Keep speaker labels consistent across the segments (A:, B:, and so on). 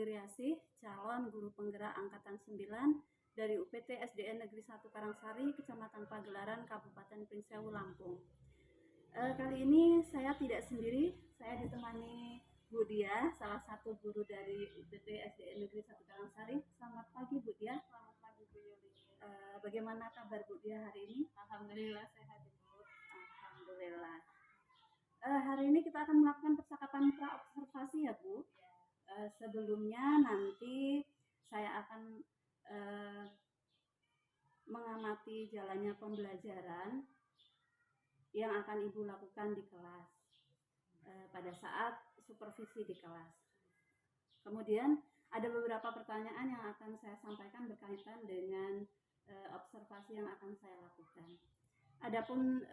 A: Riasih, calon guru penggerak angkatan 9 dari UPT SDN Negeri 1 Karangsari, Kecamatan Pagelaran, Kabupaten Pringsewu, Lampung. Kali ini saya tidak sendiri, saya ditemani Bu Dia, salah satu guru dari UPT SDN Negeri 1 Karangsari. Selamat pagi Bu Dia.
B: Selamat pagi Bu Yuli.
A: Bagaimana kabar Bu Dia hari ini?
B: Alhamdulillah sehat Bu.
A: Alhamdulillah. Hari ini kita akan melakukan percakapan pra-observasi ya Bu. Sebelumnya nanti saya akan mengamati jalannya pembelajaran yang akan Ibu lakukan di kelas pada saat supervisi di kelas. Kemudian ada beberapa pertanyaan yang akan saya sampaikan berkaitan dengan observasi yang akan saya lakukan. Adapun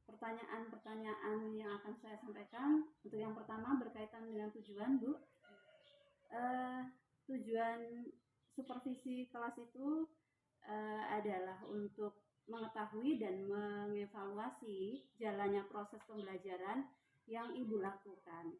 A: pertanyaan-pertanyaan yang akan saya sampaikan, untuk yang pertama berkaitan dengan tujuan Bu. Tujuan supervisi kelas itu adalah untuk mengetahui dan mengevaluasi jalannya proses pembelajaran yang Ibu lakukan.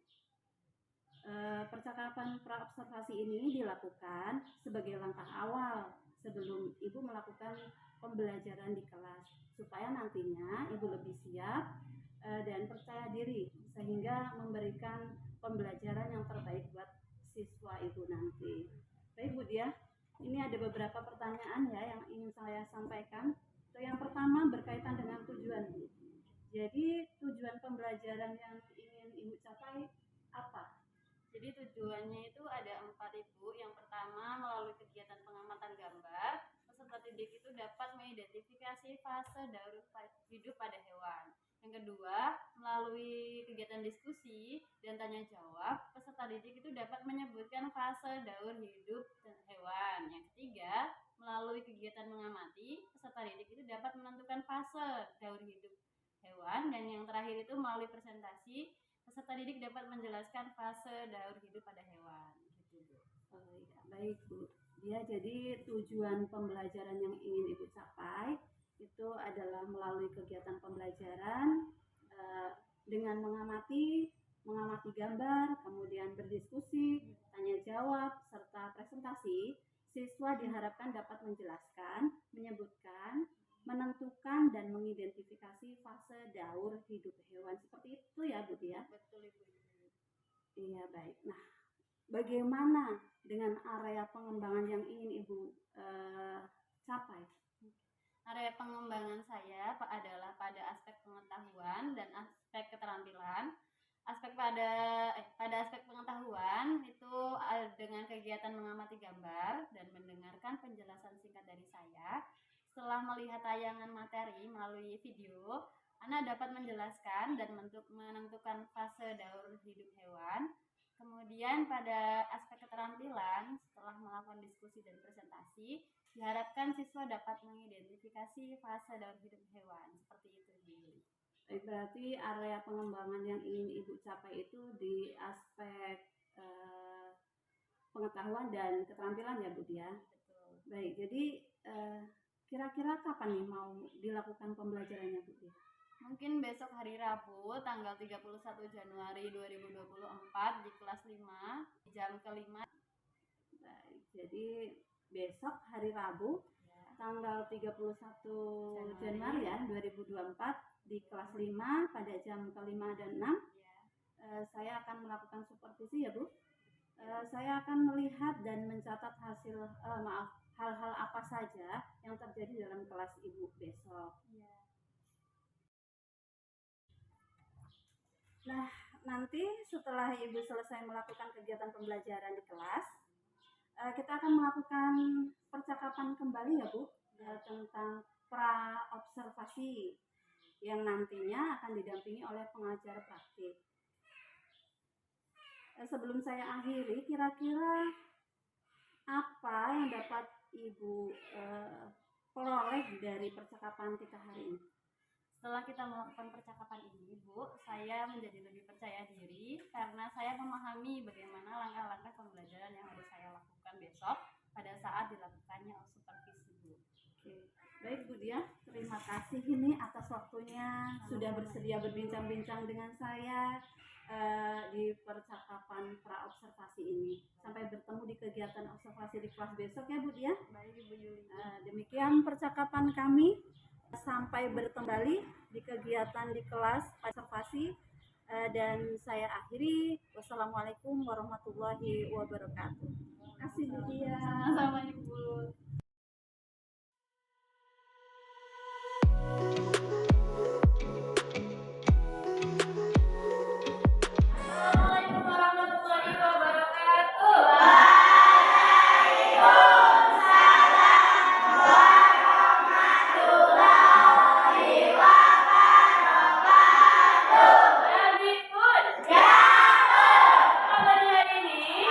A: Percakapan pra-observasi ini dilakukan sebagai langkah awal sebelum Ibu melakukan pembelajaran di kelas, supaya nantinya Ibu lebih siap dan percaya diri sehingga memberikan pembelajaran yang terbaik buat siswa Ibu nanti. Baik Bu Dia, ini ada beberapa pertanyaan ya yang ingin saya sampaikan. Yang pertama berkaitan dengan tujuan Bu. Jadi tujuan pembelajaran yang ingin Ibu capai apa?
B: Jadi tujuannya itu ada 4 Ibu. Yang pertama, melalui kegiatan pengamatan gambar, peserta didik itu dapat mengidentifikasi fase daur hidup pada hewan. Yang kedua, melalui kegiatan diskusi dan tanya jawab, peserta didik itu dapat menyebutkan fase daur hidup hewan. Yang ketiga, melalui kegiatan mengamati, peserta didik itu dapat menentukan fase daur hidup hewan. Dan yang terakhir itu melalui presentasi, peserta didik dapat menjelaskan fase daur hidup pada hewan. Gitu Bu.
A: Oh ya, baik Bu. Ya, jadi tujuan pembelajaran yang ingin Ibu capai itu adalah melalui kegiatan pembelajaran dengan mengamati gambar, kemudian berdiskusi, tanya jawab, serta presentasi. Siswa diharapkan dapat menjelaskan, menyebutkan, menentukan dan mengidentifikasi fase daur hidup hewan. Seperti itu ya Bu ya?
B: Betul Ibu.
A: Iya, baik. Nah, bagaimana dengan area pengembangan yang ingin Ibu capai?
B: Area pengembangan saya adalah pada aspek pengetahuan dan aspek keterampilan. Pada aspek pengetahuan itu dengan kegiatan mengamati gambar dan mendengarkan penjelasan singkat dari saya. Setelah melihat tayangan materi melalui video, Anda dapat menjelaskan dan menentukan fase daur hidup hewan. Kemudian pada aspek keterampilan, setelah melakukan diskusi dan presentasi, diharapkan siswa dapat mengidentifikasi fase daur hidup hewan. Seperti itu Bu.
A: Berarti area pengembangan yang ingin Ibu capai itu di aspek pengetahuan dan keterampilan ya Bu ya?
B: Betul.
A: Baik, jadi kira-kira kapan nih mau dilakukan pembelajarannya Bu ya?
B: Mungkin besok hari Rabu tanggal 31 Januari 2024 di kelas 5 jam ke-5.
A: Baik, jadi besok hari Rabu ya, tanggal 31 Januari ya 2024 di kelas 5 pada jam ke-5 dan 6 ya. Saya akan melakukan supervisi ya Bu. Saya akan melihat dan mencatat hal-hal apa saja yang terjadi dalam kelas Ibu besok.
B: Ya.
A: Nah, nanti setelah Ibu selesai melakukan kegiatan pembelajaran di kelas, kita akan melakukan percakapan kembali ya Bu tentang pra-observasi yang nantinya akan didampingi oleh pengajar praktik. Sebelum saya akhiri, kira-kira apa yang dapat Ibu peroleh dari percakapan kita hari ini?
B: Setelah kita melakukan percakapan ini, Bu, saya menjadi lebih percaya diri karena saya memahami bagaimana langkah-langkah pembelajaran yang harus saya lakukan besok pada saat dilakukannya supervisi, Bu.
A: Oke. Baik Bu Dia, terima kasih ini atas waktunya sudah bersedia berbincang-bincang dengan saya. di percakapan praobservasi ini. Sampai bertemu di kegiatan observasi di kelas besok ya Bu ya.
B: Baik Ibu Yuli.
A: Demikian percakapan kami. Sampai bertemu kembali di kegiatan di kelas observasi, dan saya akhiri. Wassalamualaikum warahmatullahi wabarakatuh. Terima kasih Bu Dia.
B: Sama-sama Ibu. Assalamualaikum warahmatullahi wabarakatuh. Pada hari ini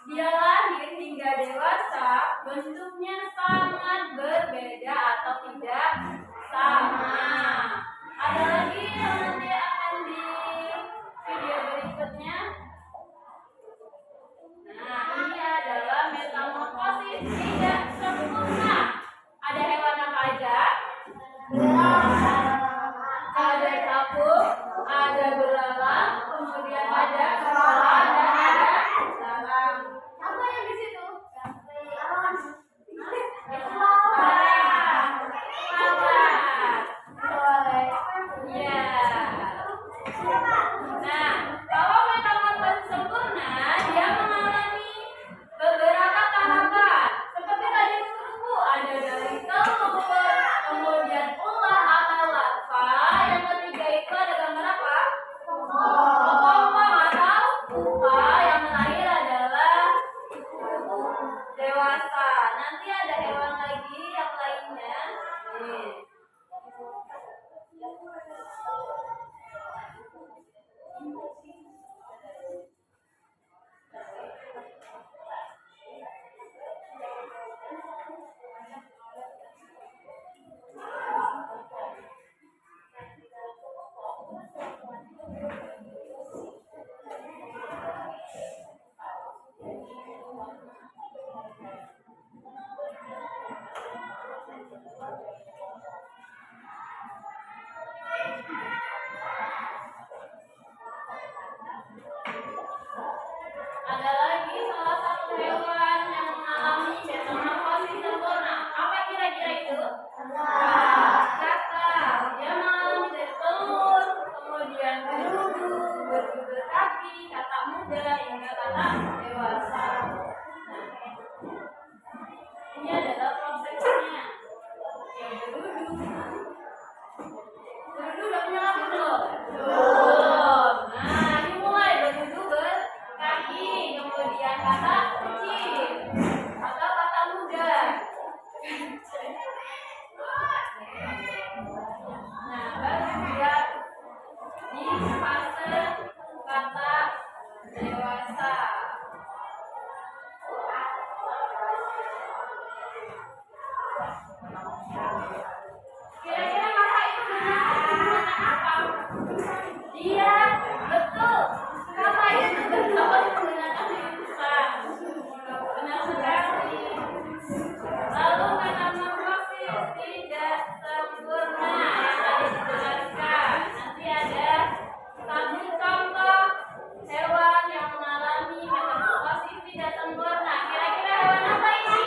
B: Dia lahir hingga dewasa, bentuknya sangat berbeda atau tidak sama. Ada lagi yang nanti akan di video berikutnya. Nah, ini adalah metamorfosis tidak sempurna. Ada hewan apa aja? Ada capung, ada belalang, kemudian ada kepala dan ada dalam. Apa yang di situ? Ya. Nah, kalau metamorfosis sempurna, dia mengalami beberapa tahapan. Seperti tadi menunggu, ada dari telur, kemudian ular atau larva. Yang ketiga itu ada gambar apa? Kepompong atau pupa. Yang terakhir adalah dewasa. Nanti ada hewan lagi yang lainnya. Nih. Ada lagi salah satu hewan yang mengalami metamorfosis sempurna. Apa kira-kira itu? Kata. Dia mengalami dari telur, kemudian berudu, berudu berkaki, kata muda, hingga kata dewasa. Nah, ini adalah prosesnya. Yang berudu. Berudu udah punya kaki belum? Belum. Nah, ini mulai berudu berkaki, kemudian kata kecil atau kata muda. Nah, baru dia di fase kata dewasa. Kira-kira kata itu menggunakan apa? Iya, betul. Kata itu dapat menggunakan instan. Benar sekali. Lalu metamorfosis tidak sempurna yang tadi dijelaskan. Nanti ada satu contoh hewan yang mengalami metamorfosis tidak sempurna. Kira-kira hewan apa ini?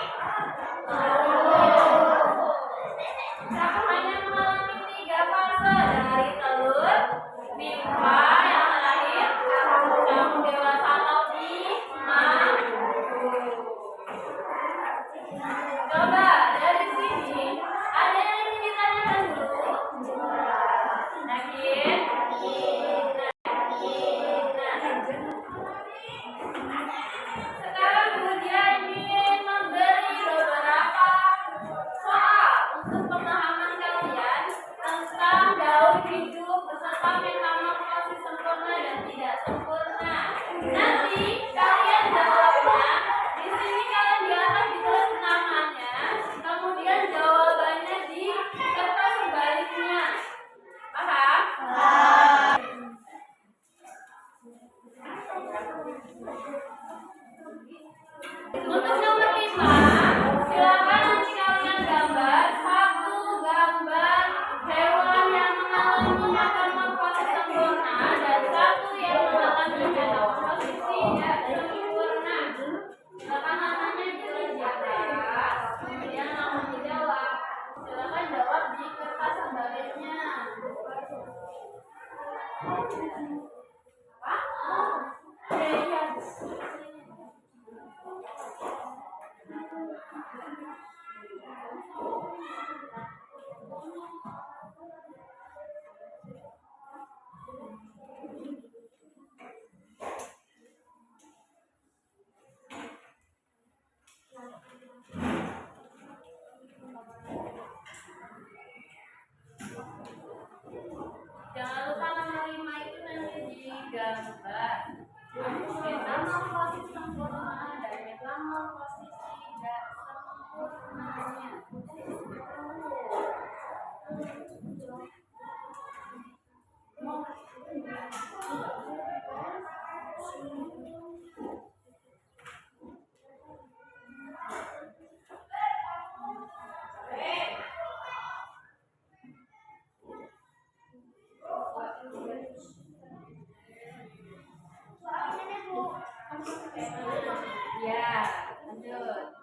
B: Lanjut.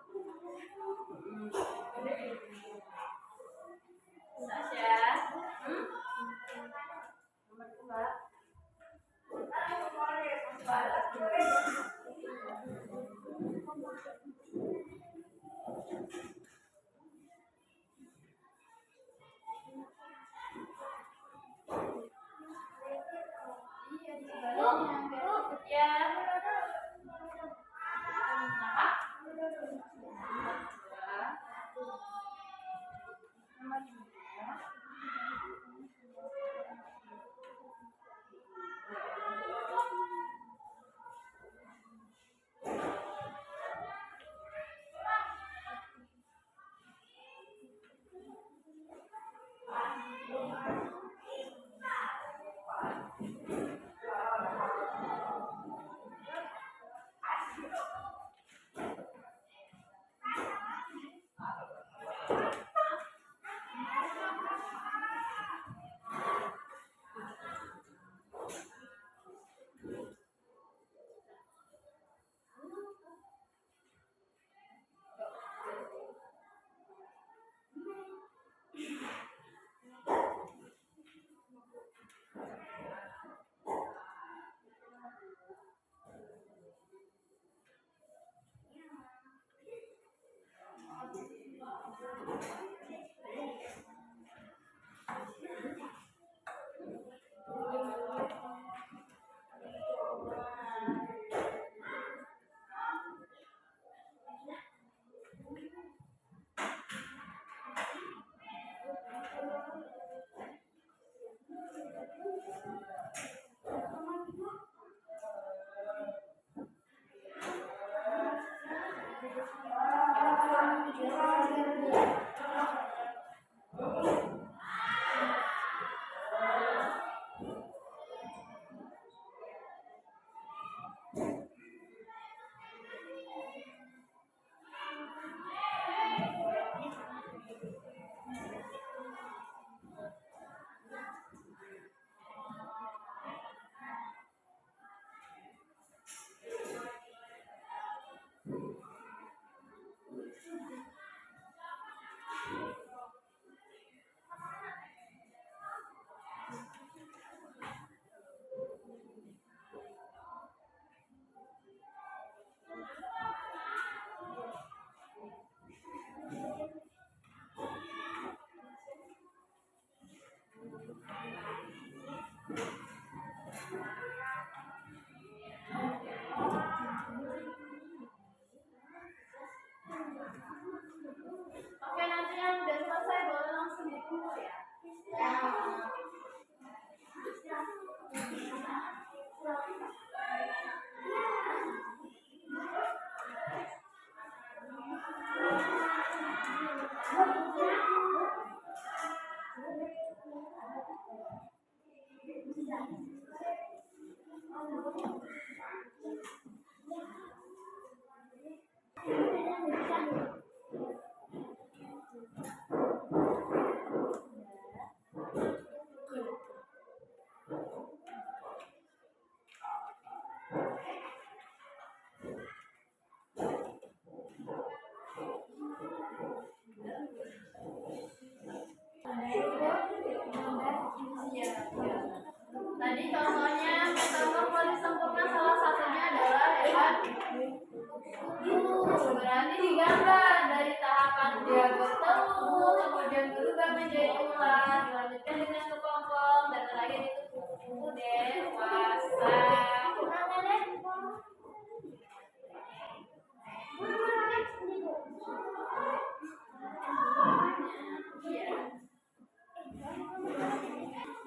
B: Sasha. Nomor 2. Iya, di sebaliknya biar ikut ya. Oke, nanti yang udah selesai boleh langsung dikumpul ya. Tadi contohnya metamorfosis sempurna salah satunya adalah hewan berarti digambar dari tahapan dia bertelur, kemudian berubah menjadi ular, dilanjutkan dengan kepompong, dan terakhir itu kuku dewasa.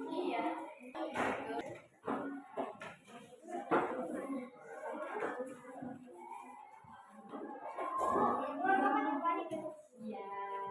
B: Iya. Iya.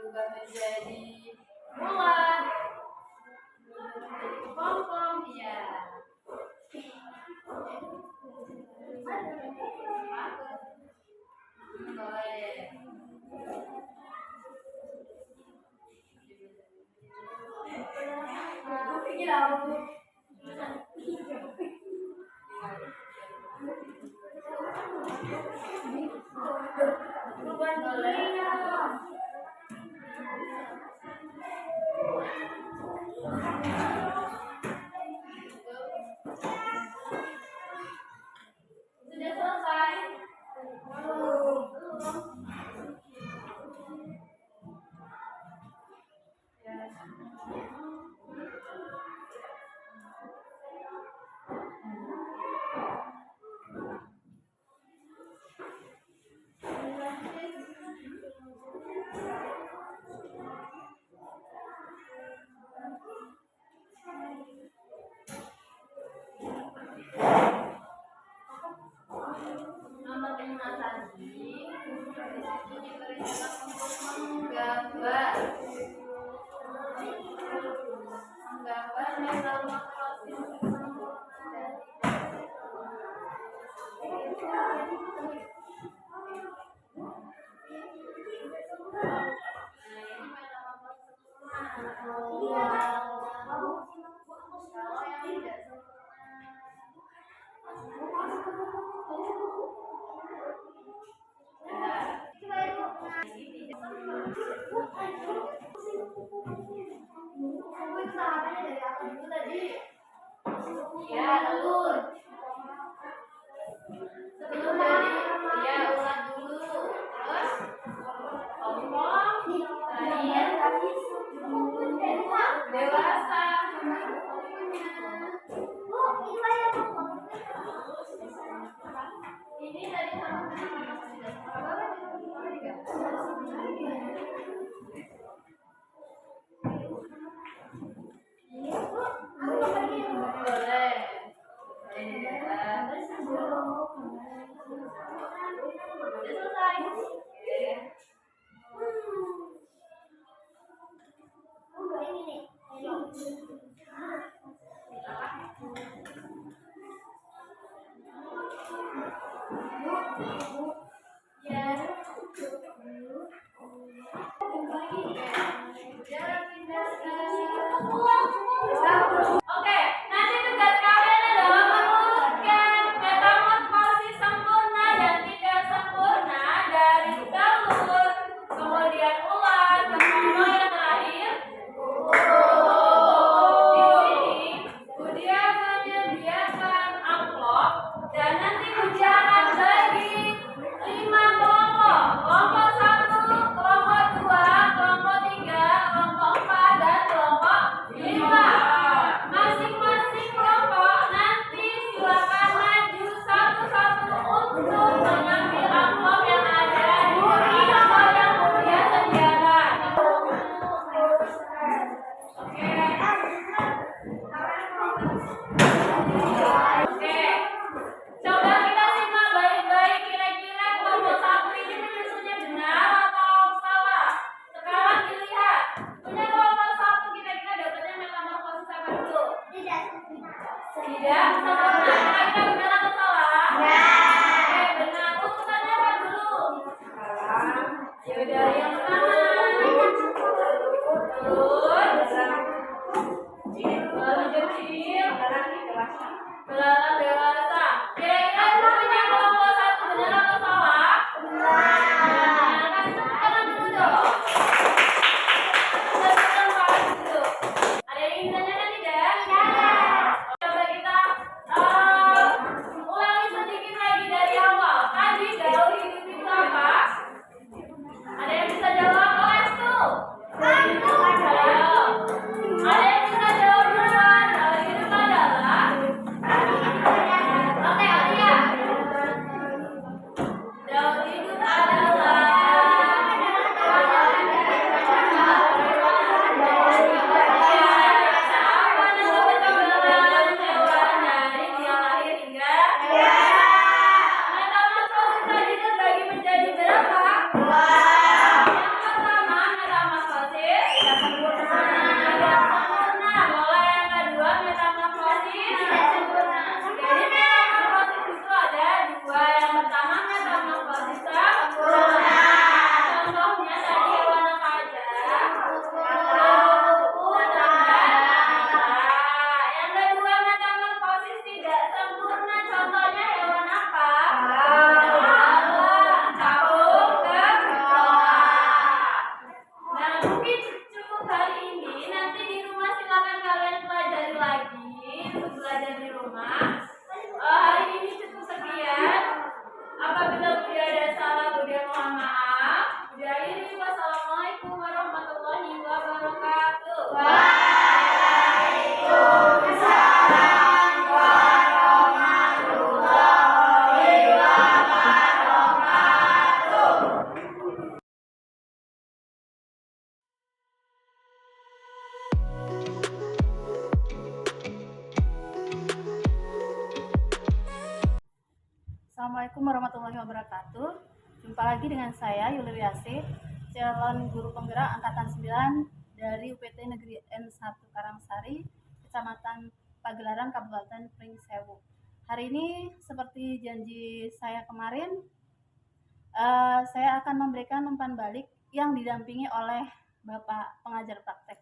B: berubah menjadi bulat, berubah menjadi kepompong, iya. Boleh. Sudah selesai? Nomor 5 tadi itu diperintahkan untuk menggambar metamorfosis sempurna kalau yang tidak ya, telur. Sebelum jadi, ya ulat dulu. Terus, ompong, dewasa. Ini tadi sama-sama boleh. Selesai. Oke, nanti tugas kalian adalah mengurutkan metamorfosis sempurna dan tidak sempurna dari telur, kemudian ulat, kemudian yang terakhir. Di sini Budia menyediakan amplop dan nanti Budia akan bagi 5 kelompok. Kelompok 1, kelompok 2, kelompok 3, kelompok 4, dan kelompok 5. Masing-masing kelompok nanti silakan maju satu-satu untuk mengambil amplop yang ada di kelompok yang Budia sediakan. Oke, coba kita simak baik-baik kira-kira kelompok 1 ini menyusunnya benar atau salah. Sekarang dilihat, punya kelompok 1 kira-kira dapatnya metamorfosis apa dulu? Tidak sempurna. Kira-kira benar atau salah? Oke, benar. Urutannya apa dulu? Ya udah yang pertama. Lalu kecil, belalang dewasa. Kira-kira itu punya kelompok 1 benar atau salah? Nah, kasih tepuk tangan dulu dong. Tepuk tangan dulu. Ada yang ingin ditanyakan tidak? Coba kita
C: Assalamualaikum warahmatullahi wabarakatuh. Jumpa lagi dengan saya Yuli Wiasih, calon guru penggerak angkatan 9 dari UPT Negeri N1 Karangsari, Kecamatan Pagelaran, Kabupaten Pringsewu. Hari ini seperti janji saya kemarin, saya akan memberikan umpan balik yang didampingi oleh Bapak pengajar praktek.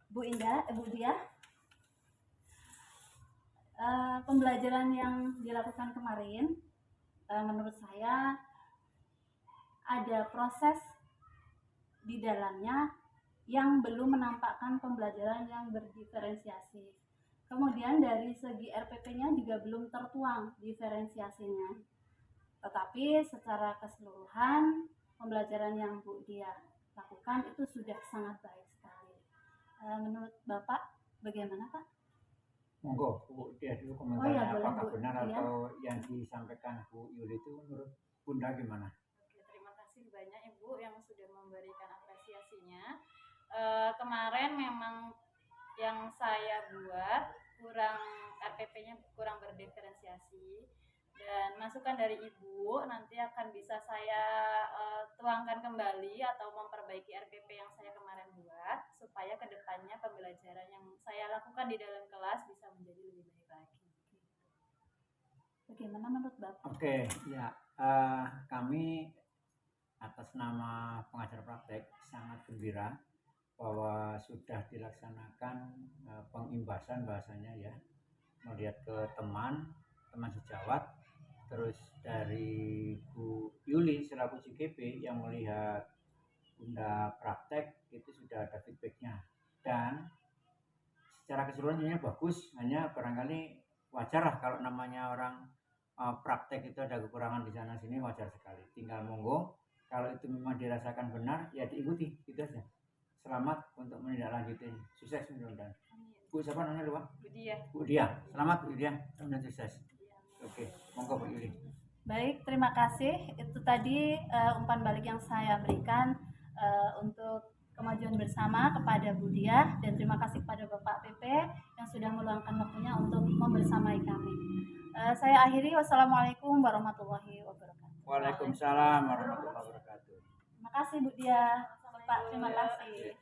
C: Bu Dia, pembelajaran yang dilakukan kemarin, menurut saya ada proses di dalamnya yang belum menampakkan pembelajaran yang berdiferensiasi. Kemudian dari segi RPP-nya juga belum tertuang diferensiasinya. Tetapi secara keseluruhan pembelajaran yang Bu Dia lakukan itu sudah sangat baik sekali. Menurut Bapak bagaimana, Pak?
D: Monggo Bu Dia dulu komentarnya,
C: ya, boleh,
D: apakah
C: Bu
D: benar
C: Dia.
D: atau yang disampaikan Bu Yuli itu menurut Bunda gimana?
B: Oke, terima kasih banyak Ibu yang sudah memberikan apresiasinya. Kemarin memang yang saya buat kurang, RPP-nya kurang berdiferensiasi, dan masukan dari Ibu nanti akan bisa saya tuangkan kembali atau memperbaiki RPP yang saya kemarin buat supaya kedepannya pembelajaran yang saya lakukan di dalam kelas bisa menjadi lebih baik lagi.
C: Bagaimana menurut Bapak?
D: Oke, ya, kami atas nama pengajar praktek sangat gembira bahwa sudah dilaksanakan pengimbasan bahasanya ya, melihat ke teman sejawat, terus dari Bu Yuli selaku CGP yang melihat Bunda praktek itu sudah ada feedbacknya, dan secara keseluruhannya bagus. Hanya barangkali wajar lah kalau namanya orang praktek itu ada kekurangan di sana sini, wajar sekali. Tinggal monggo kalau itu memang dirasakan benar ya diikuti, gitu aja. Selamat untuk menindaklanjuti, sukses mudah-mudahan. Bu siapa namanya lupa?
B: Bu Dia.
D: Bu Dia, selamat Bu Dia, mudah-mudahan sukses. Oke, monggo Bu Yuli.
C: Baik, terima kasih. Itu tadi umpan balik yang saya berikan untuk kemajuan bersama kepada Bu Dia, dan terima kasih kepada Bapak PP yang sudah meluangkan waktunya untuk membersamai kami. Saya akhiri, wassalamualaikum warahmatullahi wabarakatuh.
D: Waalaikumsalam warahmatullahi wabarakatuh.
C: Terima kasih Bu Dia, Bapak, terima kasih.